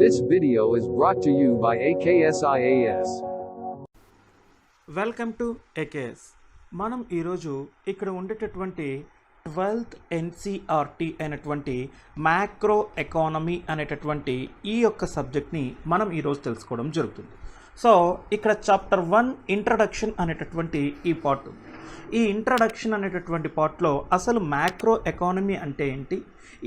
This video is brought to you by AKSIAS. Welcome to AKS. మనం ఈరోజు ఇక్కడ ఉండేటటువంటి 12th NCERT అయినటువంటి మ్యాక్రో ఎకానమీ అనేటటువంటి ఈ యొక్క సబ్జెక్ట్ని మనం ఈరోజు తెలుసుకోవడం జరుగుతుంది. సో ఇక్కడ చాప్టర్ 1 ఇంట్రడక్షన్ అనేటటువంటి ఈ పార్ట్. ఈ ఇంట్రడక్షన్ అనేటటువంటి పార్ట్లో అసలు మ్యాక్రో ఎకానమీ అంటే ఏంటి,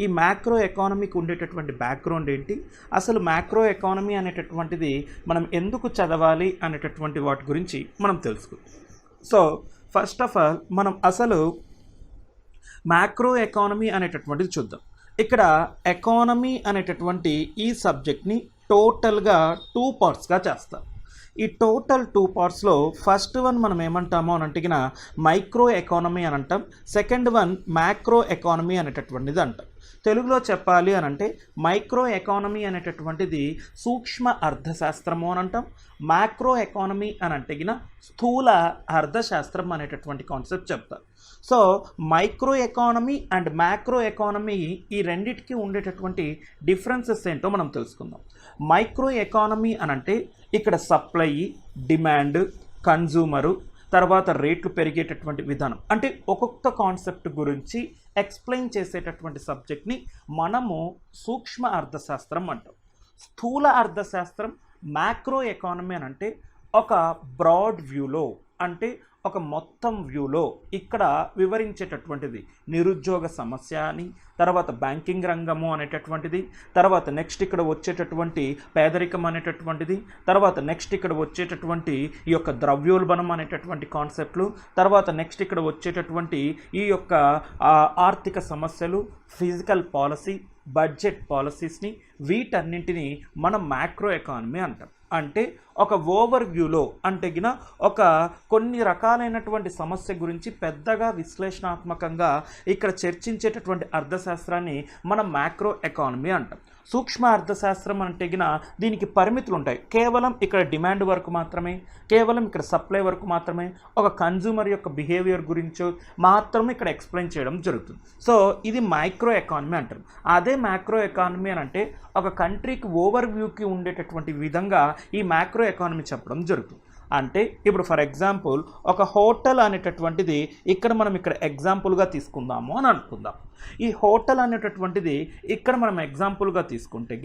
ఈ మ్యాక్రో ఎకానమీకి ఉండేటటువంటి బ్యాక్గ్రౌండ్ ఏంటి, అసలు మ్యాక్రో ఎకానమీ అనేటటువంటిది మనం ఎందుకు చదవాలి అనేటటువంటి వాటి గురించి మనం తెలుసుకుందాం. సో ఫస్ట్ ఆఫ్ ఆల్ మనం అసలు మ్యాక్రో ఎకానమీ అనేటటువంటిది చూద్దాం. ఇక్కడ ఎకానమీ అనేటటువంటి ఈ సబ్జెక్ట్ని టోటల్గా 2 పార్ట్స్గా చేస్తాం. ఈ టోటల్ 2 పార్ట్స్లో ఫస్ట్ వన్ మనం ఏమంటామో అని అంటే మైక్రో ఎకానమీ అని అంటాం, సెకండ్ వన్ మ్యాక్రో ఎకానమీ అనేటటువంటిది అంటాం. తెలుగులో చెప్పాలి అని అంటే మైక్రో ఎకానమీ అనేటటువంటిది సూక్ష్మ అర్థశాస్త్రము అని అంటాం, మ్యాక్రో ఎకానమీ అని అంటే స్థూల అర్థశాస్త్రం అనేటటువంటి కాన్సెప్ట్ చెప్తారు. So micro economy and macro economy ఈ రెండిటికి ఉండేటటువంటి డిఫరెన్సెస్ ఏంటో మనం తెలుసుకుందాం. మైక్రో ఎకానమీ అని అంటే ఇక్కడ సప్లై, డిమాండ్, కన్జ్యూమరు, తర్వాత రేట్లు పెరిగేటటువంటి విధానం, అంటే ఒక్కొక్క కాన్సెప్ట్ గురించి ఎక్స్ప్లెయిన్ చేసేటటువంటి సబ్జెక్ట్ని మనము సూక్ష్మ అర్థశాస్త్రం అంటాం. స్థూల అర్థశాస్త్రం మ్యాక్రో ఎకానమీ అని అంటే ఒక బ్రాడ్ వ్యూలో, అంటే ఒక మొత్తం వ్యూలో ఇక్కడ వివరించేటటువంటిది నిరుద్యోగ సమస్య అని, తర్వాత బ్యాంకింగ్ రంగము అనేటటువంటిది, తర్వాత నెక్స్ట్ ఇక్కడ వచ్చేటటువంటి పేదరికం అనేటటువంటిది, తర్వాత నెక్స్ట్ ఇక్కడ వచ్చేటటువంటి ఈ యొక్క ద్రవ్యోల్బణం అనేటటువంటి కాన్సెప్ట్లు, తర్వాత నెక్స్ట్ ఇక్కడ వచ్చేటటువంటి ఈ యొక్క ఆర్థిక సమస్యలు, ఫిజికల్ పాలసీ, బడ్జెట్ పాలసీస్ని, వీటన్నింటినీ మనం మ్యాక్రో ఎకానమీ అంటాం. అంటే ఒక ఓవర్ వ్యూలో, అంటే ఒక కొన్ని రకాలైనటువంటి సమస్య గురించి పెద్దగా విశ్లేషణాత్మకంగా ఇక్కడ చర్చించేటటువంటి అర్థశాస్త్రాన్ని మనం మ్యాక్రో ఎకానమీ అంటాం. సూక్ష్మ అర్థశాస్త్రం అంటే దీనికి పరిమితులు ఉంటాయి. కేవలం ఇక్కడ డిమాండ్ వరకు మాత్రమే, కేవలం ఇక్కడ సప్లై వరకు మాత్రమే, ఒక కన్జ్యూమర్ యొక్క బిహేవియర్ గురించి మాత్రమే ఇక్కడ ఎక్స్ప్లెయిన్ చేయడం జరుగుతుంది. సో ఇది మైక్రో ఎకానమీ అంటారు. అదే మ్యాక్రో ఎకానమీ అని అంటే ఒక కంట్రీకి ఓవర్ వ్యూకి ఉండేటటువంటి విధంగా ఈ మ్యాక్రో ఎకానమీ చెప్పడం జరుగుతుంది. అంటే ఇప్పుడు ఫర్ ఎగ్జాంపుల్ ఒక హోటల్ అనేటటువంటిది ఇక్కడ మనం ఇక్కడ ఎగ్జాంపుల్గా తీసుకుందాము అని అనుకుందాం. ఈ హోటల్ అనేటటువంటిది ఇక్కడ మనం ఎగ్జాంపుల్గా తీసుకుంటే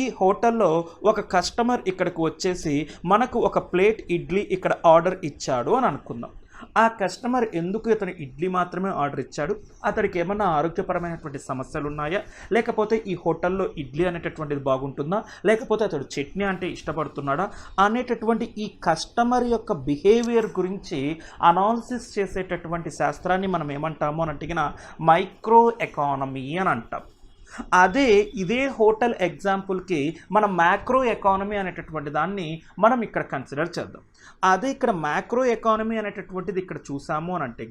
ఈ హోటల్లో ఒక కస్టమర్ ఇక్కడికి వచ్చేసి మనకు ఒక ప్లేట్ ఇడ్లీ ఇక్కడ ఆర్డర్ ఇచ్చాడు అని అనుకుందాం. ఆ కస్టమర్ ఎందుకు ఇతను ఇడ్లీ మాత్రమే ఆర్డర్ ఇచ్చాడు, అతడికి ఏమన్నా ఆరోగ్యపరమైనటువంటి సమస్యలు ఉన్నాయా, లేకపోతే ఈ హోటల్లో ఇడ్లీ అనేటటువంటిది బాగుంటుందా, లేకపోతే అతడు చట్నీ అంటే ఇష్టపడుతున్నాడా అనేటటువంటి ఈ కస్టమర్ యొక్క బిహేవియర్ గురించి అనాలిసిస్ చేసేటటువంటి శాస్త్రాన్ని మనం ఏమంటాము అని అంటే మైక్రో ఎకానమీ అని అంటాం. అదే ఇదే హోటల్ ఎగ్జాంపుల్కి మనం మ్యాక్రో ఎకానమీ అనేటటువంటి దాన్ని మనం ఇక్కడ కన్సిడర్ చేద్దాం. అదే ఇక్కడ మ్యాక్రో ఎకానమీ అనేటటువంటిది ఇక్కడ చూసాము అని అంటే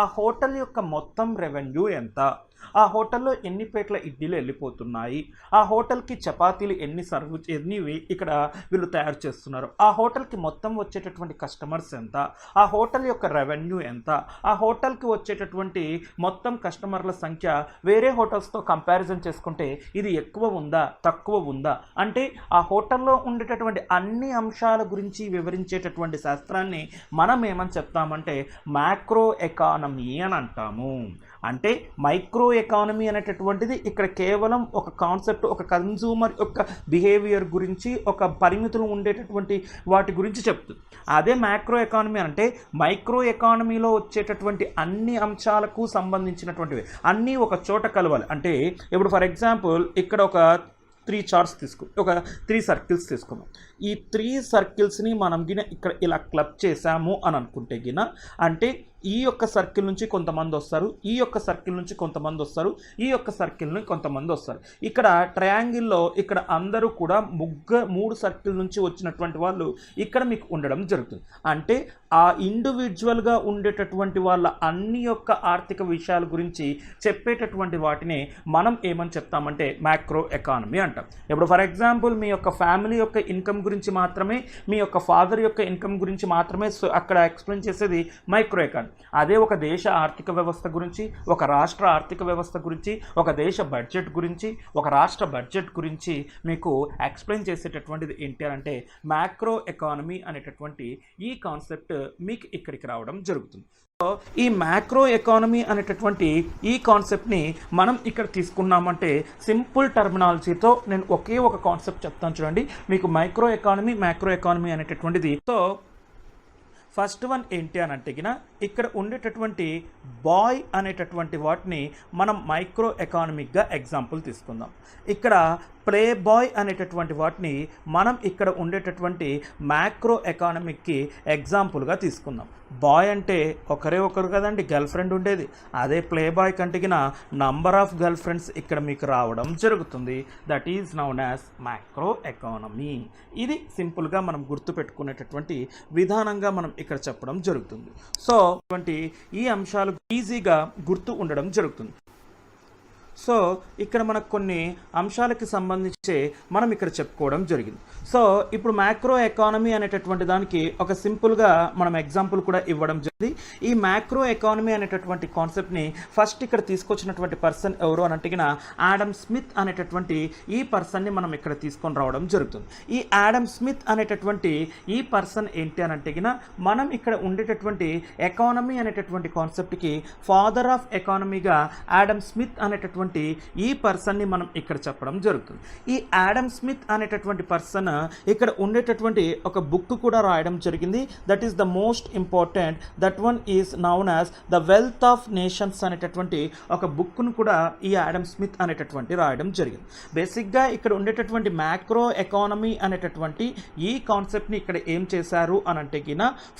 ఆ హోటల్ యొక్క మొత్తం రెవెన్యూ ఎంత, ఆ హోటల్లో ఎన్ని ప్లేట్ల ఇడ్లీలు వెళ్ళిపోతున్నాయి, ఆ హోటల్కి చపాతీలు ఎన్ని ఇక్కడ వీళ్ళు తయారు చేస్తున్నారు, ఆ హోటల్కి మొత్తం వచ్చేటటువంటి కస్టమర్స్ ఎంత, ఆ హోటల్ యొక్క రెవెన్యూ ఎంత, ఆ హోటల్కి వచ్చేటటువంటి మొత్తం కస్టమర్ల సంఖ్య వేరే హోటల్స్తో కంపారిజన్ చేసుకుంటే ఇది ఎక్కువ ఉందా తక్కువ ఉందా, అంటే ఆ హోటల్లో ఉండేటటువంటి అన్ని అంశాల గురించి వివరించేటటువంటి శాస్త్రాన్ని మనం ఏమని చెప్తామంటే మ్యాక్రో ఎకానమీ అని అంటాము. అంటే మైక్రో ఎకానమీ అనేటటువంటిది ఇక్కడ కేవలం ఒక కాన్సెప్ట్, ఒక కన్జ్యూమర్ యొక్క బిహేవియర్ గురించి, ఒక పరిమితులు ఉండేటటువంటి వాటి గురించి చెప్తుంది. అదే మ్యాక్రో ఎకానమీ అంటే మైక్రో ఎకానమీలో వచ్చేటటువంటి అన్ని అంశాలకు సంబంధించినటువంటివి అన్నీ ఒక చోట కలవాలి. అంటే ఇప్పుడు ఫర్ ఎగ్జాంపుల్ ఇక్కడ ఒక 3 చార్ట్స్ ఒక 3 సర్కిల్స్ తీసుకున్నాం. ఈ 3 సర్కిల్స్ని మనం ఇక్కడ ఇలా క్లబ్ చేసాము అని అనుకుంటే అంటే ఈ యొక్క సర్కిల్ నుంచి కొంతమంది వస్తారు, ఈ యొక్క సర్కిల్ నుంచి కొంతమంది వస్తారు, ఈ యొక్క సర్కిల్ నుంచి కొంతమంది వస్తారు. ఇక్కడ ట్రయాంగిల్లో ఇక్కడ అందరూ కూడా 3 సర్కిల్ నుంచి వచ్చినటువంటి వాళ్ళు ఇక్కడ మీకు ఉండడం జరుగుతుంది. అంటే ఆ ఇండివిజువల్గా ఉండేటటువంటి వాళ్ళ అన్ని యొక్క ఆర్థిక విషయాల గురించి చెప్పేటటువంటి వాటిని మనం ఏమని చెప్తామంటే మ్యాక్రో ఎకానమీ అంటాం. ఇప్పుడు ఫర్ ఎగ్జాంపుల్ మీ యొక్క ఫ్యామిలీ యొక్క ఇన్కమ్ గురించి మాత్రమే, మీ యొక్క ఫాదర్ యొక్క ఇన్కమ్ గురించి మాత్రమే అక్కడ ఎక్స్ప్లెయిన్ చేసేది మైక్రో ఎకానమీ. అదే ఒక దేశ ఆర్థిక వ్యవస్థ గురించి, ఒక రాష్ట్ర ఆర్థిక వ్యవస్థ గురించి, ఒక దేశ బడ్జెట్ గురించి, ఒక రాష్ట్ర బడ్జెట్ గురించి మీకు ఎక్స్ప్లెయిన్ చేసేటటువంటిది ఏంటి అంటే మ్యాక్రో ఎకానమీ అనేటటువంటి ఈ కాన్సెప్ట్ మీకు ఇక్కడికి రావడం జరుగుతుంది. సో ఈ మ్యాక్రో ఎకానమీ అనేటటువంటి ఈ కాన్సెప్ట్ని మనం ఇక్కడ తీసుకున్నామంటే సింపుల్ టర్మినాలజీతో నేను ఒకే ఒక కాన్సెప్ట్ చెప్తాను చూడండి మీకు మ్యాక్రో ఎకానమీ అనేటటువంటిది. సో ఫస్ట్ వన్ ఏంటి అని అంటే ఇక్కడ ఉండేటటువంటి బాయ్ అనేటటువంటి వాటిని మనం మైక్రో ఎకానమిక్గా ఎగ్జాంపుల్ తీసుకుందాం. ఇక్కడ ప్లే బాయ్ అనేటటువంటి వాటిని మనం ఇక్కడ ఉండేటటువంటి మ్యాక్రో ఎకానమిక్కి ఎగ్జాంపుల్గా తీసుకుందాం. బాయ్ అంటే ఒకరే ఒకరు కదండి గర్ల్ ఫ్రెండ్ ఉండేది, అదే ప్లే బాయ్ కంటికిన నంబర్ ఆఫ్ గర్ల్ ఫ్రెండ్స్ ఇక్కడ మీకు రావడం జరుగుతుంది. That is known as macro economy. ఇది సింపుల్గా మనం గుర్తుపెట్టుకునేటటువంటి విధానంగా మనం ఇక్కడ చెప్పడం జరుగుతుంది. సో ఇటువంటి ఈ అంశాలు ఈజీగా గుర్తు ఉండడం జరుగుతుంది. సో ఇక్కడ మనకు కొన్ని అంశాలకి సంబంధించి మనం ఇక్కడ చెప్పుకోవడం జరిగింది. సో ఇప్పుడు మ్యాక్రో ఎకానమీ అనేటటువంటి దానికి ఒక సింపుల్గా మనం ఎగ్జాంపుల్ కూడా ఇవ్వడం జరిగింది. ఈ మ్యాక్రో ఎకానమీ అనేటటువంటి కాన్సెప్ట్ని ఫస్ట్ ఇక్కడ తీసుకొచ్చినటువంటి పర్సన్ ఎవరు అని అంటే ఆడమ్ స్మిత్ అనేటటువంటి ఈ పర్సన్ని మనం ఇక్కడ తీసుకొని రావడం జరుగుతుంది. ఈ ఆడమ్ స్మిత్ అనేటటువంటి ఈ పర్సన్ ఏంటి అని అంటే మనం ఇక్కడ ఉండేటటువంటి ఎకానమీ అనేటటువంటి కాన్సెప్ట్కి ఫాదర్ ఆఫ్ ఎకానమీగా ఆడమ్ స్మిత్ అనేటటువంటి ఈ పర్సన్ని మనం ఇక్కడ చెప్పడం జరుగుతుంది. ఈ ఆడమ్ స్మిత్ అనేటటువంటి పర్సన్ ఇక్కడ ఉండేటటువంటి ఒక బుక్ కూడా రాయడం జరిగింది. That is the most important. That one is known as the wealth of nations అనేటటువంటి ఒక బుక్ను కూడా ఈ ఆడమ్ స్మిత్ అనేటటువంటి రాయడం జరిగింది. బేసిక్గా ఇక్కడ ఉండేటటువంటి మ్యాక్రో ఎకానమీ అనేటటువంటి ఈ కాన్సెప్ట్ని ఇక్కడ ఏం చేశారు అని అంటే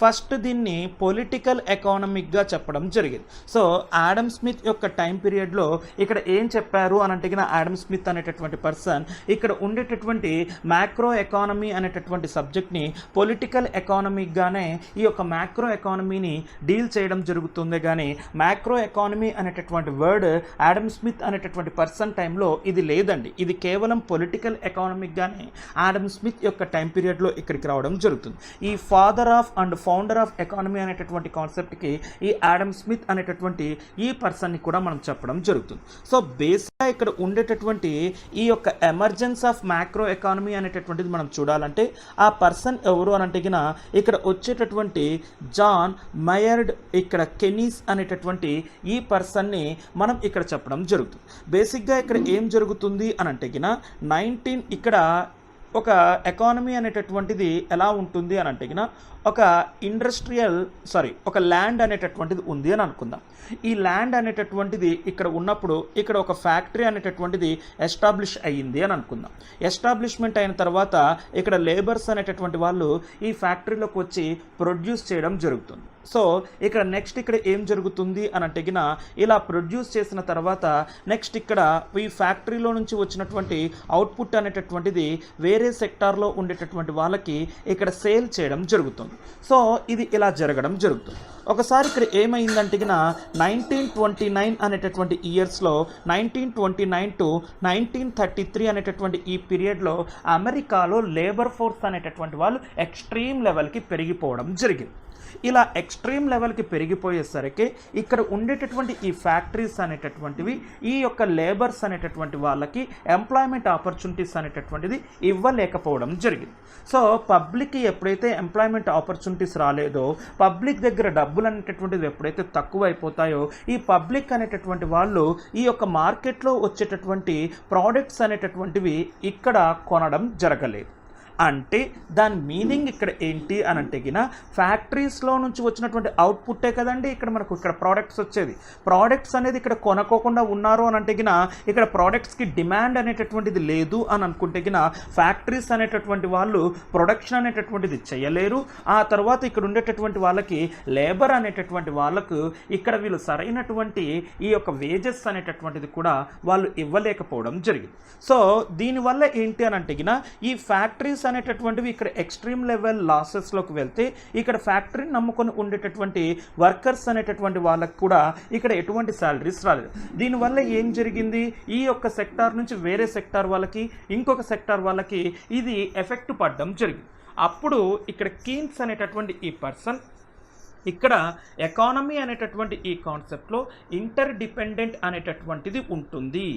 ఫస్ట్ దీన్ని పొలిటికల్ ఎకానమిక్గా చెప్పడం జరిగింది. సో ఆడమ్ స్మిత్ యొక్క టైం పీరియడ్లో ఇక్కడ ఏం చెప్పారు అని అంటే ఆడమ్ స్మిత్ అనేటటువంటి పర్సన్ ఇక్కడ ఉండేటటువంటి మ్యాక్రో ఎకానమీ అనేటటువంటి సబ్జెక్ట్ని పొలిటికల్ ఎకానమీగానే ఈ యొక్క మ్యాక్రో ఎకానమీని డీల్ చేయడం జరుగుతుంది. కానీ మ్యాక్రో ఎకానమీ అనేటటువంటి వర్డ్ ఆడమ్ స్మిత్ అనేటటువంటి పర్సన్ టైంలో ఇది లేదండి. ఇది కేవలం పొలిటికల్ ఎకానమిక్గానే ఆడమ్ స్మిత్ యొక్క టైం పీరియడ్లో ఇక్కడికి రావడం జరుగుతుంది. ఈ father of and founder of economy అనేటటువంటి కాన్సెప్ట్కి ఈ ఆడమ్ స్మిత్ అనేటటువంటి ఈ పర్సన్ని కూడా మనం చెప్పడం జరుగుతుంది. సో బేస్గా ఇక్కడ ఉండేటటువంటి ఈ యొక్క ఎమర్జెన్స్ ఆఫ్ మ్యాక్రో ఎకానమీ అనేటటువంటిది మనం చూడాలంటే ఆ పర్సన్ ఎవరు అని అంటే ఇక్కడ వచ్చేటటువంటి జాన్ మయర్డ్ ఇక్కడ కెనీస్ అనేటటువంటి ఈ పర్సన్ని మనం ఇక్కడ చెప్పడం జరుగుతుంది. బేసిక్గా ఇక్కడ ఏం జరుగుతుంది అని అంటే ఇక్కడ ఒక ఎకానమీ అనేటటువంటిది ఎలా ఉంటుంది అని అంటే ఒక ఒక ల్యాండ్ అనేటటువంటిది ఉంది అని అనుకుందాం. ఈ ల్యాండ్ అనేటటువంటిది ఇక్కడ ఉన్నప్పుడు ఇక్కడ ఒక ఫ్యాక్టరీ అనేటటువంటిది ఎస్టాబ్లిష్ అయ్యింది అని అనుకుందాం. ఎస్టాబ్లిష్మెంట్ అయిన తర్వాత ఇక్కడ లేబర్స్ అనేటటువంటి వాళ్ళు ఈ ఫ్యాక్టరీలోకి వచ్చి ప్రొడ్యూస్ చేయడం జరుగుతుంది. సో ఇక్కడ నెక్స్ట్ ఇక్కడ ఏం జరుగుతుంది అని అంటే ఇలా ప్రొడ్యూస్ చేసిన తర్వాత నెక్స్ట్ ఇక్కడ ఈ ఫ్యాక్టరీలో నుంచి వచ్చినటువంటి అవుట్పుట్ అనేటటువంటిది వేరే సెక్టార్లో ఉండేటటువంటి వాళ్ళకి ఇక్కడ సేల్ చేయడం జరుగుతుంది. సో ఇది ఇలా జరగడం జరుగుతుంది. ఒకసారి ఇక్కడ ఏమైందంటే 1929 అనేటటువంటి ఇయర్స్లో 1929 టు 1933 అనేటటువంటి ఈ పీరియడ్లో అమెరికాలో లేబర్ ఫోర్స్ అనేటటువంటి వాళ్ళు ఎక్స్ట్రీమ్ లెవెల్కి పెరిగిపోవడం జరిగింది. ఇలా ఎక్స్ట్రీమ్ లెవెల్కి పెరిగిపోయేసరికి ఇక్కడ ఉండేటటువంటి ఈ ఫ్యాక్టరీస్ అనేటటువంటివి ఈ యొక్క లేబర్స్ అనేటటువంటి వాళ్ళకి ఎంప్లాయ్మెంట్ ఆపర్చునిటీస్ అనేటటువంటిది ఇవ్వలేకపోవడం జరిగింది. సో పబ్లిక్కి ఎప్పుడైతే ఎంప్లాయ్మెంట్ ఆపర్చునిటీస్ రాలేదో, పబ్లిక్ దగ్గర డబ్బులు అనేటటువంటివి ఎప్పుడైతే తక్కువ అయిపోతాయో ఈ పబ్లిక్ అనేటటువంటి వాళ్ళు ఈ యొక్క మార్కెట్లో వచ్చేటటువంటి ప్రోడక్ట్స్ అనేటటువంటివి ఇక్కడ కొనడం జరగలేదు. అంటే దాని మీనింగ్ ఇక్కడ ఏంటి అని అంటే ఫ్యాక్టరీస్లో నుంచి వచ్చినటువంటి అవుట్పుట్టే కదండి ఇక్కడ మనకు ఇక్కడ ప్రోడక్ట్స్ వచ్చేది. ప్రోడక్ట్స్ అనేది ఇక్కడ కొనుక్కోకుండా ఉన్నారు అని అంటే ఇక్కడ ప్రోడక్ట్స్కి డిమాండ్ అనేటటువంటిది లేదు అని అనుకుంటే ఫ్యాక్టరీస్ అనేటటువంటి వాళ్ళు ప్రొడక్షన్ అనేటటువంటిది చేయలేరు. ఆ తర్వాత ఇక్కడ ఉండేటటువంటి వాళ్ళకి లేబర్ అనేటటువంటి వాళ్ళకు ఇక్కడ వీళ్ళు సరైనటువంటి ఈ యొక్క వేజెస్ అనేటటువంటిది కూడా వాళ్ళు ఇవ్వలేకపోవడం జరిగింది. సో దీనివల్ల ఏంటి అని అంటే ఈ ఫ్యాక్టరీస్ అనేటటువంటివి ఇక్కడ ఎక్స్ట్రీమ్ లెవెల్ లాసెస్లోకి వెళ్తే ఇక్కడ ఫ్యాక్టరీని నమ్ముకొని ఉండేటటువంటి వర్కర్స్ అనేటటువంటి వాళ్ళకి కూడా ఇక్కడ ఎటువంటి శాలరీస్ రాలేదు. దీనివల్ల ఏం జరిగింది, ఈ యొక్క సెక్టార్ నుంచి వేరే సెక్టార్ వాళ్ళకి ఇంకొక సెక్టార్ వాళ్ళకి ఇది ఎఫెక్ట్ పడడం జరిగింది. అప్పుడు ఇక్కడ కీన్స్ అనేటటువంటి ఈ పర్సన్ ఇక్కడ ఎకానమీ అనేటటువంటి ఈ కాన్సెప్ట్లో ఇంటర్ డిపెండెంట్ అనేటటువంటిది ఉంటుంది.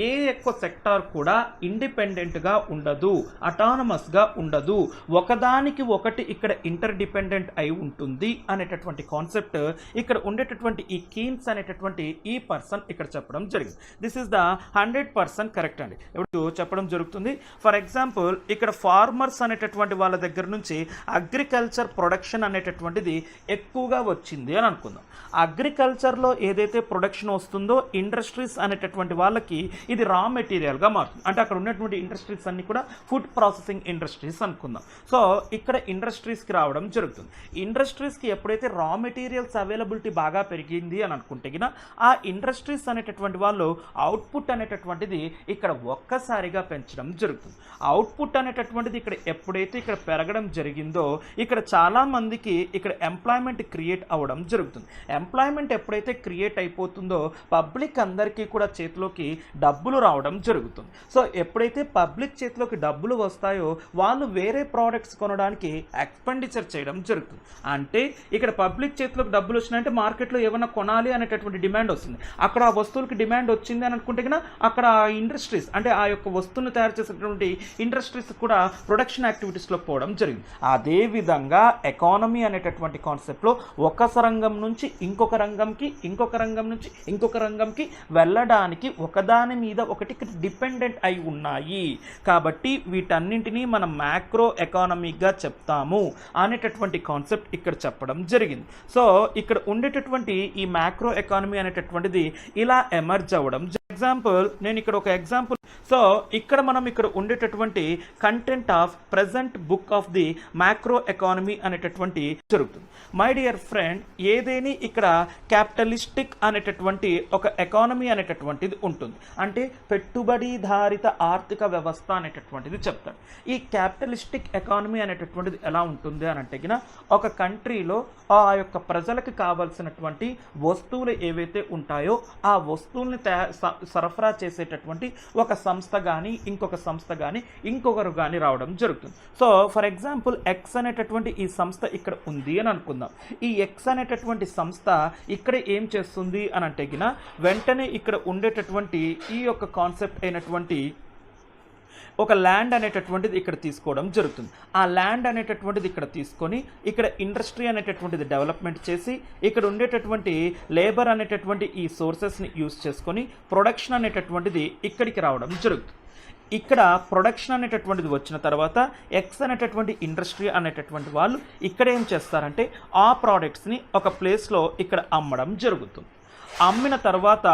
ఏ ఒక్క సెక్టార్ కూడా ఇండిపెండెంట్గా ఉండదు, అటానమస్గా ఉండదు, ఒకదానికి ఒకటి ఇక్కడ ఇంటర్ డిపెండెంట్ అయి ఉంటుంది అనేటటువంటి కాన్సెప్ట్ ఇక్కడ ఉండేటటువంటి ఈ కీన్స్ అనేటటువంటి ఈ పర్సన్ ఇక్కడ చెప్పడం జరిగింది. దిస్ ఈస్ ద 100% కరెక్ట్ అండి. ఇప్పుడు చెప్పడం జరుగుతుంది. ఫర్ ఎగ్జాంపుల్ ఇక్కడ ఫార్మర్స్ అనేటటువంటి వాళ్ళ దగ్గర నుంచి అగ్రికల్చర్ ప్రొడక్షన్ అనేటటువంటిది ఎక్కువగా వచ్చింది అని అనుకుందాం. అగ్రికల్చర్లో ఏదైతే ప్రొడక్షన్ వస్తుందో ఇండస్ట్రీస్ అనేటటువంటి వాళ్ళకి ఇది రా మెటీరియల్గా మారుతుంది. అంటే అక్కడ ఉన్నటువంటి ఇండస్ట్రీస్ అన్నీ కూడా ఫుడ్ ప్రాసెసింగ్ ఇండస్ట్రీస్ అనుకుందాం. సో ఇక్కడ ఇండస్ట్రీస్కి రావడం జరుగుతుంది. ఇండస్ట్రీస్కి ఎప్పుడైతే రా మెటీరియల్స్ అవైలబిలిటీ బాగా పెరిగింది అని అనుకుంటే గిన ఆ ఇండస్ట్రీస్ అనేటటువంటి వాళ్ళు అవుట్పుట్ అనేటటువంటిది ఇక్కడ ఒక్కసారిగా పెంచడం జరుగుతుంది. అవుట్పుట్ అనేటటువంటిది ఇక్కడ ఎప్పుడైతే ఇక్కడ పెరగడం జరిగిందో ఇక్కడ చాలామందికి ఇక్కడ ఎంప్లాయ్మెంట్ క్రియేట్ అవ్వడం జరుగుతుంది. ఎంప్లాయ్మెంట్ ఎప్పుడైతే క్రియేట్ అయిపోతుందో పబ్లిక్ అందరికీ కూడా చేతిలోకి డబ్బులు రావడం జరుగుతుంది. సో ఎప్పుడైతే పబ్లిక్ చేతిలోకి డబ్బులు వస్తాయో వాళ్ళు వేరే ప్రోడక్ట్స్ కొనడానికి ఎక్స్పెండిచర్ చేయడం జరుగుతుంది. అంటే ఇక్కడ పబ్లిక్ చేతిలోకి డబ్బులు వచ్చినాయంటే మార్కెట్లో ఏమైనా కొనాలి అనేటటువంటి డిమాండ్ వస్తుంది. అక్కడ ఆ వస్తువులకి డిమాండ్ వచ్చింది అని అనుకుంటే కన్నా అక్కడ ఇండస్ట్రీస్ అంటే ఆ యొక్క వస్తువును తయారు చేసేటువంటి ఇండస్ట్రీస్ కూడా ప్రొడక్షన్ యాక్టివిటీస్లో పోవడం జరిగింది. అదేవిధంగా ఎకానమీ అనేటటువంటి కాన్సెప్ట్లో ఒక రంగం నుంచి ఇంకొక రంగంకి, ఇంకొక రంగం నుంచి ఇంకొక రంగంకి వెళ్ళడానికి ఒకదాని మీద ఒకటి డిపెండెంట్ అయి ఉన్నాయి. కాబట్టి వీటన్నింటినీ మనం మ్యాక్రో ఎకానమీగా చెప్తాము అనేటటువంటి కాన్సెప్ట్ ఇక్కడ చెప్పడం జరిగింది. సో ఇక్కడ ఉండేటటువంటి ఈ మ్యాక్రో ఎకానమీ అనేటటువంటిది ఇలా ఎమర్జ్ అవ్వడం. ఎగ్జాంపుల్ నేను ఇక్కడ ఒక ఎగ్జాంపుల్. సో ఇక్కడ మనం ఇక్కడ ఉండేటటువంటి content of present book of the macro economy అనేటటువంటి జరుగుతుంది. మై డియర్ ఫ్రెండ్, ఏదేని ఇక్కడ క్యాపిటలిస్టిక్ అనేటటువంటి ఒక ఎకానమీ అనేటటువంటిది ఉంటుంది. అంటే పెట్టుబడిధారిత ఆర్థిక వ్యవస్థ అనేటటువంటిది చెప్తాడు. ఈ క్యాపిటలిస్టిక్ ఎకానమీ అనేటటువంటిది ఎలా ఉంటుంది అని అంటే ఒక కంట్రీలో ఆ యొక్క ప్రజలకు కావాల్సినటువంటి వస్తువులు ఏవైతే ఉంటాయో ఆ వస్తువుల్ని సరఫరా చేసేటటువంటి ఒక సంస్థ కానీ ఇంకొక సంస్థ కానీ ఇంకొకరు కానీ రావడం జరుగుతుంది. సో ఫర్ ఎగ్జాంపుల్ ఎక్స్ అనేటటువంటి ఈ సంస్థ ఇక్కడ ఉంది అని అనుకుందాం. ఈ ఎక్స్ అనేటటువంటి సంస్థ ఇక్కడ ఏం చేస్తుంది అని అంటే వెంటనే ఇక్కడ ఉండేటటువంటి ఈ యొక్క కాన్సెప్ట్ అయినటువంటి ఒక ల్యాండ్ అనేటటువంటిది ఇక్కడ తీసుకోవడం జరుగుతుంది. ఆ ల్యాండ్ అనేటటువంటిది ఇక్కడ తీసుకొని ఇక్కడ ఇండస్ట్రీ అనేటటువంటిది డెవలప్మెంట్ చేసి ఇక్కడ ఉండేటటువంటి లేబర్ అనేటటువంటి ఈ సోర్సెస్ని యూజ్ చేసుకొని ప్రొడక్షన్ అనేటటువంటిది ఇక్కడికి రావడం జరుగుతుంది. ఇక్కడ ప్రొడక్షన్ అనేటటువంటిది వచ్చిన తర్వాత ఎక్స్ అనేటటువంటి ఇండస్ట్రీ అనేటటువంటి వాళ్ళు ఇక్కడ ఏం చేస్తారంటే ఆ ప్రోడక్ట్స్ని ఒక ప్లేస్లో ఇక్కడ అమ్మడం జరుగుతుంది. అమ్మిన తర్వాత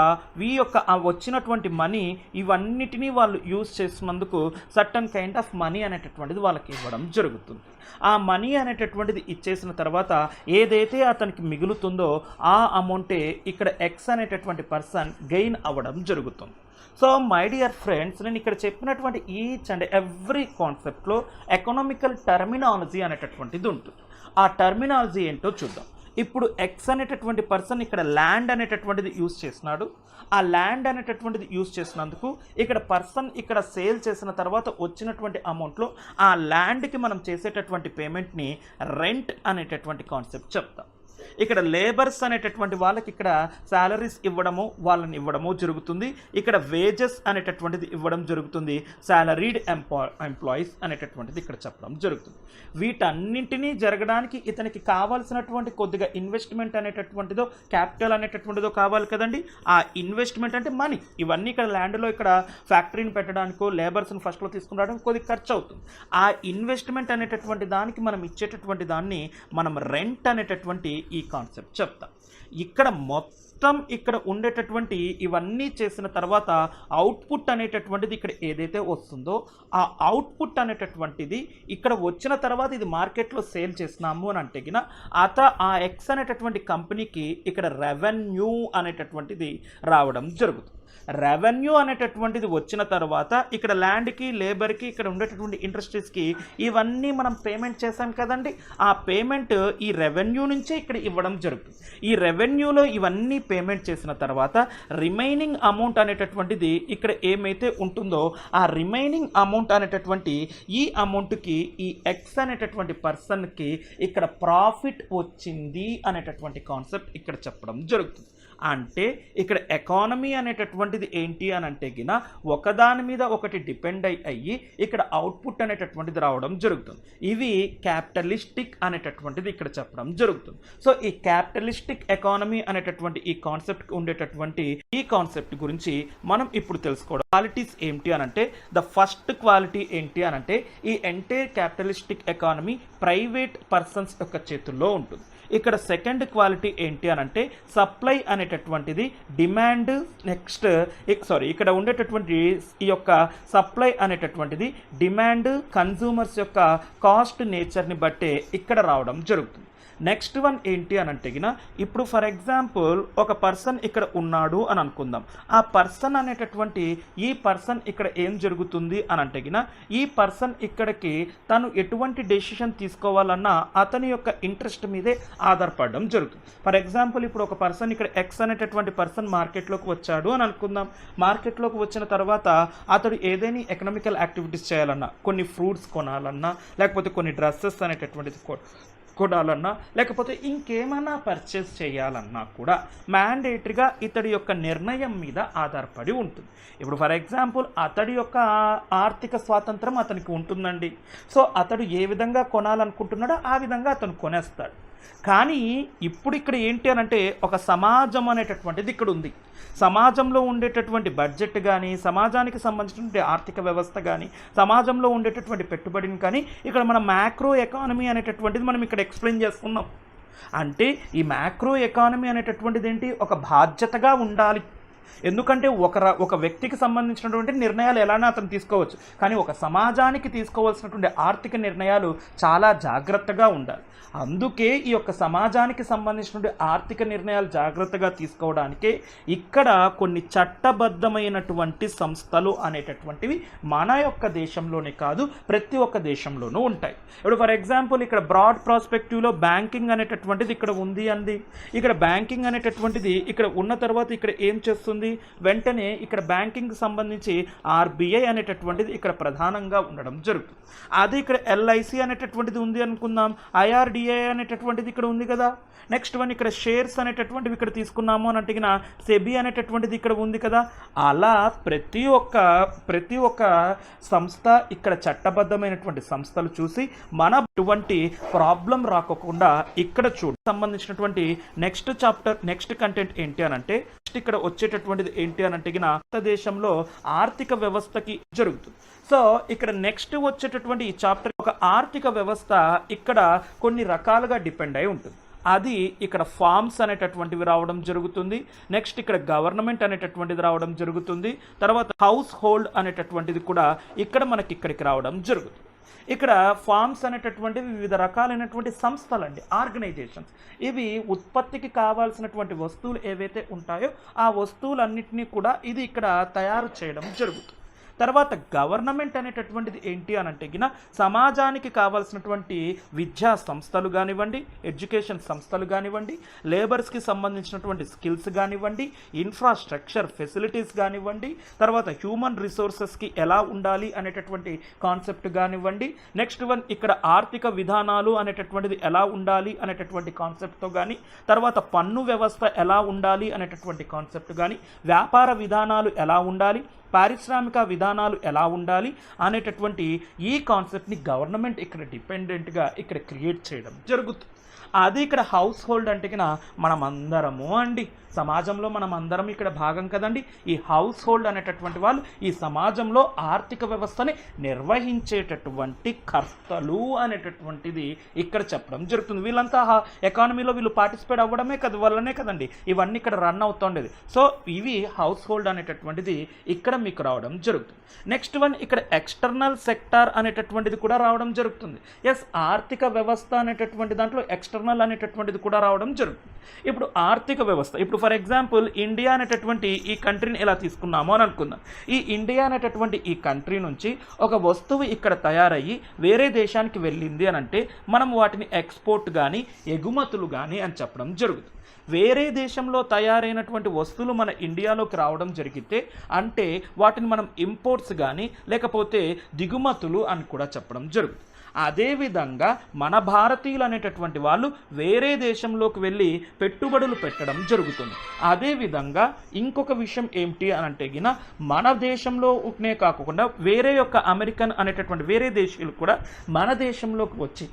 యొక్క వచ్చినటువంటి మనీ ఇవన్నిటినీ వాళ్ళు యూజ్ చేసినందుకు సర్టన్ కైండ్ ఆఫ్ మనీ అనేటటువంటిది వాళ్ళకి ఇవ్వడం జరుగుతుంది. ఆ మనీ అనేటటువంటిది ఇచ్చేసిన తర్వాత ఏదైతే అతనికి మిగులుతుందో ఆ అమౌంటే ఇక్కడ ఎక్స్ అనేటటువంటి పర్సన్ గెయిన్ అవ్వడం జరుగుతుంది. సో మై డియర్ ఫ్రెండ్స్, నేను ఇక్కడ చెప్పినటువంటి ఈచ్ అండ్ ఎవ్రీ కాన్సెప్ట్లో ఎకనామికల్ టర్మినాలజీ అనేటటువంటిది ఉంటుంది. ఆ టర్మినాలజీ ఏంటో చూద్దాం. ఇప్పుడు ఎక్స్ అనేటటువంటి పర్సన్ ఇక్కడ ల్యాండ్ అనేటటువంటిది యూజ్ చేసినాడు. ఆ ల్యాండ్ అనేటటువంటిది యూజ్ చేసినందుకు ఇక్కడ పర్సన్ ఇక్కడ సేల్ చేసిన తర్వాత వచ్చినటువంటి అమౌంట్లో ఆ ల్యాండ్కి మనం చేసేటటువంటి పేమెంట్ని రెంట్ అనేటటువంటి కాన్సెప్ట్ చెప్తాం. ఇక్కడ లేబర్స్ అనేటటువంటి వాళ్ళకి ఇక్కడ శాలరీస్ ఇవ్వడము వాళ్ళని ఇవ్వడము జరుగుతుంది. ఇక్కడ వేజెస్ అనేటటువంటిది ఇవ్వడం జరుగుతుంది. శాలరీడ్ ఎంప్లాయీస్ అనేటటువంటిది ఇక్కడ చెప్పడం జరుగుతుంది. వీటన్నింటినీ జరగడానికి ఇతనికి కావాల్సినటువంటి కొద్దిగా ఇన్వెస్ట్మెంట్ అనేటటువంటిదో క్యాపిటల్ అనేటటువంటిదో కావాలి కదండి. ఆ ఇన్వెస్ట్మెంట్ అంటే మనీ. ఇవన్నీ ఇక్కడ ల్యాండ్లో ఇక్కడ ఫ్యాక్టరీని పెట్టడానికో లేబర్స్ని ఫస్ట్లో తీసుకుని రావడానికి కొద్దిగా ఖర్చు అవుతుంది. ఆ ఇన్వెస్ట్మెంట్ అనేటటువంటి దానికి మనం ఇచ్చేటటువంటి దాన్ని మనం రెంట్ అనేటటువంటి ఈ కాన్సెప్ట్ చెప్తాం. ఇక్కడ మొత్తం ఇక్కడ ఉండేటటువంటి ఇవన్నీ చేసిన తర్వాత అవుట్పుట్ అనేటటువంటిది ఇక్కడ ఏదైతే వస్తుందో ఆ అవుట్పుట్ అనేటటువంటిది ఇక్కడ వచ్చిన తర్వాత ఇది మార్కెట్లో సేల్ చేసినాము అని అంటే ఆ ఎక్స్ అనేటటువంటి కంపెనీకి ఇక్కడ రెవెన్యూ అనేటటువంటిది రావడం జరుగుతుంది. రెవెన్యూ అనేటటువంటిది వచ్చిన తర్వాత ఇక్కడ ల్యాండ్కి, లేబర్కి, ఇక్కడ ఉండేటటువంటి ఇండస్ట్రీస్కి ఇవన్నీ మనం పేమెంట్ చేసాం కదండి. ఆ పేమెంట్ ఈ రెవెన్యూ నుంచే ఇక్కడ ఇవ్వడం జరుగుతుంది. ఈ రెవెన్యూలో ఇవన్నీ పేమెంట్ చేసిన తర్వాత రిమైనింగ్ అమౌంట్ అనేటటువంటిది ఇక్కడ ఏమైతే ఉంటుందో ఆ రిమైనింగ్ అమౌంట్ అనేటటువంటి ఈ అమౌంట్కి ఈ ఎక్స్ అనేటటువంటి పర్సన్కి ఇక్కడ ప్రాఫిట్ వచ్చింది అనేటటువంటి కాన్సెప్ట్ ఇక్కడ చెప్పడం జరుగుతుంది. అంటే ఇక్కడ ఎకానమీ అనేటటువంటిది ఏంటి అని అంటే గిన ఒకదాని మీద ఒకటి డిపెండ్ అయ్యి ఇక్కడ అవుట్పుట్ అనేటటువంటిది రావడం జరుగుతుంది. ఇవి క్యాపిటలిస్టిక్ అనేటటువంటిది ఇక్కడ చెప్పడం జరుగుతుంది. సో ఈ క్యాపిటలిస్టిక్ ఎకానమీ అనేటటువంటి ఈ కాన్సెప్ట్ ఉండేటటువంటి ఈ కాన్సెప్ట్ గురించి మనం ఇప్పుడు తెలుసుకోవడం. క్వాలిటీస్ ఏంటి అని అంటే ద ఫస్ట్ క్వాలిటీ ఏంటి అని అంటే ఈ entire capitalistic economy private persons యొక్క చేతుల్లో ఉంటుంది. ఇక్కడ సెకండ్ క్వాలిటీ ఏంటి అని అంటే సప్లై అనేటటువంటిది డిమాండ్ ఇక్కడ ఉండేటటువంటి ఈ యొక్క సప్లై అనేటటువంటిది డిమాండ్ కన్జ్యూమర్స్ యొక్క కాస్ట్ నేచర్ని బట్టే ఇక్కడ రావడం జరుగుతుంది. నెక్స్ట్ వన్ ఏంటి అని అంటే గిన ఇప్పుడు ఫర్ ఎగ్జాంపుల్ ఒక పర్సన్ ఇక్కడ ఉన్నాడు అని అనుకుందాం. ఆ పర్సన్ అనేటటువంటి ఈ పర్సన్ ఇక్కడ ఏం జరుగుతుంది అని అంటే గిన ఈ పర్సన్ ఇక్కడికి తను ఎటువంటి డెసిషన్ తీసుకోవాలన్నా అతని యొక్క ఇంట్రెస్ట్ మీదే ఆధారపడడం జరుగుతుంది. ఫర్ ఎగ్జాంపుల్ ఇప్పుడు ఒక పర్సన్ ఇక్కడ ఎక్స్ అనేటటువంటి పర్సన్ మార్కెట్లోకి వచ్చాడు అని అనుకుందాం. మార్కెట్లోకి వచ్చిన తర్వాత అతడు ఏదైనా ఎకనామికల్ యాక్టివిటీస్ చేయాలన్నా, కొన్ని ఫ్రూట్స్ కొనాలన్నా, లేకపోతే కొన్ని డ్రెస్సెస్ అనేటటువంటిది కొనాలన్నా, లేకపోతే ఇంకేమైనా పర్చేస్ చేయాలన్నా కూడా మ్యాండేటరీగా ఇతడి యొక్క నిర్ణయం మీద ఆధారపడి ఉంటుంది. ఇప్పుడు ఫర్ ఎగ్జాంపుల్ అతడి యొక్క ఆర్థిక స్వాతంత్రం అతనికి ఉంటుందండి. సో అతడు ఏ విధంగా కొనాలనుకుంటున్నాడో ఆ విధంగా అతను కొనేస్తాడు. కానీ ఇప్పుడు ఇక్కడ ఏంటి అని అంటే ఒక సమాజం అనేటటువంటిది ఇక్కడ ఉంది. సమాజంలో ఉండేటటువంటి బడ్జెట్ కానీ, సమాజానికి సంబంధించినటువంటి ఆర్థిక వ్యవస్థ కానీ, సమాజంలో ఉండేటటువంటి పెట్టుబడిని కానీ ఇక్కడ మన మ్యాక్రో ఎకానమీ అనేటటువంటిది మనం ఇక్కడ ఎక్స్ప్లెయిన్ చేస్తున్నాం. అంటే ఈ మ్యాక్రో ఎకానమీ అనేటటువంటిది ఏంటి, ఒక బాధ్యతగా ఉండాలి. ఎందుకంటే ఒక వ్యక్తికి సంబంధించినటువంటి నిర్ణయాలు ఎలానా అతను తీసుకోవచ్చు, కానీ ఒక సమాజానికి తీసుకోవాల్సినటువంటి ఆర్థిక నిర్ణయాలు చాలా జాగ్రత్తగా ఉండాలి. అందుకే ఈ యొక్క సమాజానికి సంబంధించినటువంటి ఆర్థిక నిర్ణయాలు జాగ్రత్తగా తీసుకోవడానికే ఇక్కడ కొన్ని చట్టబద్ధమైనటువంటి సంస్థలు అనేటటువంటివి మన యొక్క దేశంలోనే కాదు ప్రతి ఒక్క దేశంలోనూ ఉంటాయి. ఇప్పుడు ఫర్ ఎగ్జాంపుల్ ఇక్కడ బ్రాడ్ ప్రాస్పెక్టివ్లో బ్యాంకింగ్ అనేటటువంటిది ఇక్కడ ఉంది అంది. ఇక్కడ బ్యాంకింగ్ అనేటటువంటిది ఇక్కడ ఉన్న తర్వాత ఇక్కడ ఏం చేస్తుంది, వెంటనే ఇక్కడ బ్యాంకింగ్కి సంబంధించి ఆర్బీఐ అనేటటువంటిది ఇక్కడ ప్రధానంగా ఉండడం జరుగుతుంది. అది ఇక్కడ ఎల్ఐసి అనేటటువంటిది ఉంది అనుకుందాం, ఐఆర్డిఏ అనేటటువంటిది ఇక్కడ ఉంది కదా. నెక్స్ట్ వన్ ఇక్కడ షేర్స్ అనేటటువంటివి ఇక్కడ తీసుకున్నాము అని అంటే సెబీ అనేటటువంటిది ఇక్కడ ఉంది కదా. అలా ప్రతి ఒక్క సంస్థ ఇక్కడ చట్టబద్ధమైనటువంటి సంస్థలు చూసి మన ఎటువంటి ప్రాబ్లం రాకోకుండా ఇక్కడ సంబంధించినటువంటి నెక్స్ట్ చాప్టర్ నెక్స్ట్ కంటెంట్ ఏంటి అని అంటే ఇక్కడ వచ్చేటటువంటిది ఏంటి అని అంటే భారతదేశంలో ఆర్థిక వ్యవస్థకి జరుగుతుంది. సో ఇక్కడ నెక్స్ట్ వచ్చేటటువంటి ఈ చాప్టర్ ఒక ఆర్థిక వ్యవస్థ ఇక్కడ కొన్ని రకాలుగా డిపెండ్ అయి ఉంటుంది. అది ఇక్కడ ఫార్మ్స్ అనేటటువంటివి రావడం జరుగుతుంది. నెక్స్ట్ ఇక్కడ గవర్నమెంట్ అనేటటువంటిది రావడం జరుగుతుంది. తర్వాత హౌస్ హోల్డ్ అనేటటువంటిది కూడా ఇక్కడ మనకి ఇక్కడికి రావడం జరుగుతుంది. ఇక్కడ ఫార్మ్స్ అనేటటువంటివి వివిధ రకాలైనటువంటి సంస్థలు అండి, ఆర్గనైజేషన్స్. ఇవి ఉత్పత్తికి కావాల్సినటువంటి వస్తువులు ఏవైతే ఉంటాయో ఆ వస్తువులన్నింటినీ కూడా ఇది ఇక్కడ తయారు చేయడం జరుగుతుంది. తర్వాత గవర్నమెంట్ అనేటటువంటిది ఏంటి అని అంటే సమాజానికి కావాల్సినటువంటి విద్యా సంస్థలు కానివ్వండి, ఎడ్యుకేషన్ సంస్థలు కానివ్వండి, లేబర్స్కి సంబంధించినటువంటి స్కిల్స్ కానివ్వండి, ఇన్ఫ్రాస్ట్రక్చర్ ఫెసిలిటీస్ కానివ్వండి, తర్వాత హ్యూమన్ రిసోర్సెస్కి ఎలా ఉండాలి అనేటటువంటి కాన్సెప్ట్ కానివ్వండి, నెక్స్ట్ వన్ ఇక్కడ ఆర్థిక విధానాలు అనేటటువంటిది ఎలా ఉండాలి అనేటటువంటి కాన్సెప్ట్తో కానీ, తర్వాత పన్ను వ్యవస్థ ఎలా ఉండాలి అనేటటువంటి కాన్సెప్ట్ కానీ, వ్యాపార విధానాలు ఎలా ఉండాలి, పారిశ్రామిక విధానాలు ఎలా ఉండాలి అనేటటువంటి ఈ కాన్సెప్ట్ని గవర్నమెంట్ ఇక్కడ డిపెండెంట్గా ఇక్కడ క్రియేట్ చేయడం జరుగుతుంది. అది ఇక్కడ హౌస్ హోల్డ్ అంటే మనమందరము అండి, సమాజంలో మనం అందరం ఇక్కడ భాగం కదండి. ఈ హౌస్ హోల్డ్ అనేటటువంటి వాళ్ళు ఈ సమాజంలో ఆర్థిక వ్యవస్థని నిర్వహించేటటువంటి కర్తలు అనేటటువంటిది ఇక్కడ చెప్పడం జరుగుతుంది. వీళ్ళంతా ఎకానమీలో వీళ్ళు పార్టిసిపేట్ అవ్వడమే వల్లనే కదండి ఇవన్నీ ఇక్కడ రన్ అవుతుండేది. సో ఇవి హౌస్ హోల్డ్ అనేటటువంటిది ఇక్కడ మీకు రావడం జరుగుతుంది. నెక్స్ట్ వన్ ఇక్కడ ఎక్స్టర్నల్ సెక్టార్ అనేటటువంటిది కూడా రావడం జరుగుతుంది. ఎస్, ఆర్థిక వ్యవస్థ అనేటటువంటి దాంట్లో ఎక్స్టర్నల్ ఎక్స్టర్నల్ అనేటటువంటిది కూడా రావడం జరుగుతుంది. ఇప్పుడు ఆర్థిక వ్యవస్థ, ఇప్పుడు ఫర్ ఎగ్జాంపుల్ ఇండియా అనేటటువంటి ఈ కంట్రీని ఎలా తీసుకున్నామో అని అనుకుందాం. ఈ ఇండియా అనేటటువంటి ఈ కంట్రీ నుంచి ఒక వస్తువు ఇక్కడ తయారయ్యి వేరే దేశానికి వెళ్ళింది అని అంటే మనం వాటిని ఎక్స్పోర్ట్ కానీ ఎగుమతులు కానీ అని చెప్పడం జరుగుతుంది. వేరే దేశంలో తయారైనటువంటి వస్తువులు మన ఇండియాలోకి రావడం జరిగితే అంటే వాటిని మనం ఇంపోర్ట్స్ కానీ లేకపోతే దిగుమతులు అని కూడా చెప్పడం జరుగుతుంది. అదేవిధంగా మన భారతీయులు అనేటటువంటి వాళ్ళు వేరే దేశంలోకి వెళ్ళి పెట్టుబడులు పెట్టడం జరుగుతుంది. అదేవిధంగా ఇంకొక విషయం ఏమిటి అని అంటే గిన మన దేశంలోనే కాకుండా వేరే యొక్క అమెరికన్ అనేటటువంటి వేరే దేశీయులు కూడా మన దేశంలోకి వచ్చి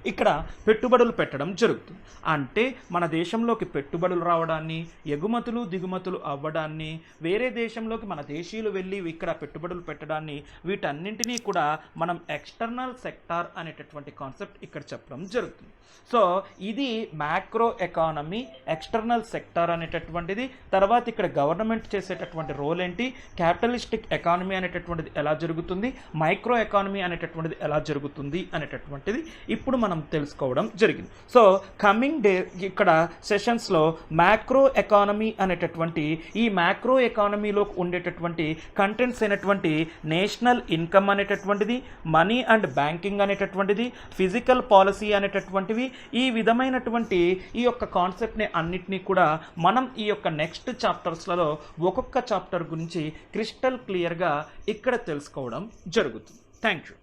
ఇక్కడ పెట్టుబడులు పెట్టడం జరుగుతుంది. అంటే మన దేశంలోకి పెట్టుబడులు రావడాన్ని, ఎగుమతులు దిగుమతులు అవ్వడాన్ని, వేరే దేశంలోకి మన దేశీయులు వెళ్ళి ఇక్కడ పెట్టుబడులు పెట్టడాన్ని, వీటన్నింటినీ కూడా మనం ఎక్స్టర్నల్ సెక్టార్ అనేటటువంటి కాన్సెప్ట్ ఇక్కడ చెప్పడం జరుగుతుంది. సో ఇది మ్యాక్రో ఎకానమీ, ఎక్స్టర్నల్ సెక్టార్ అనేటటువంటిది. తర్వాత ఇక్కడ గవర్నమెంట్ చేసేటటువంటి రోల్ ఏంటి, క్యాపిటలిస్టిక్ ఎకానమీ అనేటటువంటిది ఎలా జరుగుతుంది, మైక్రో ఎకానమీ అనేటటువంటిది ఎలా జరుగుతుంది అనేటటువంటిది ఇప్పుడు మనం తెలుసుకోవడం జరిగింది. సో కమింగ్ డే ఇక్కడ సెషన్స్లో మ్యాక్రో ఎకానమీ అనేటటువంటి ఈ మ్యాక్రో ఎకానమీలో ఉండేటటువంటి కంటెంట్స్ అయినటువంటి నేషనల్ ఇన్కమ్ అనేటటువంటిది, మనీ అండ్ బ్యాంకింగ్ అనేటటువంటిది, ఫిజికల్ పాలసీ అనేటటువంటివి, ఈ విధమైనటువంటి ఈ యొక్క కాన్సెప్ట్ని అన్నిటినీ కూడా మనం ఈ యొక్క నెక్స్ట్ చాప్టర్స్లలో ఒక్కొక్క చాప్టర్ గురించి క్రిస్టల్ క్లియర్గా ఇక్కడ తెలుసుకోవడం జరుగుతుంది. Thank you.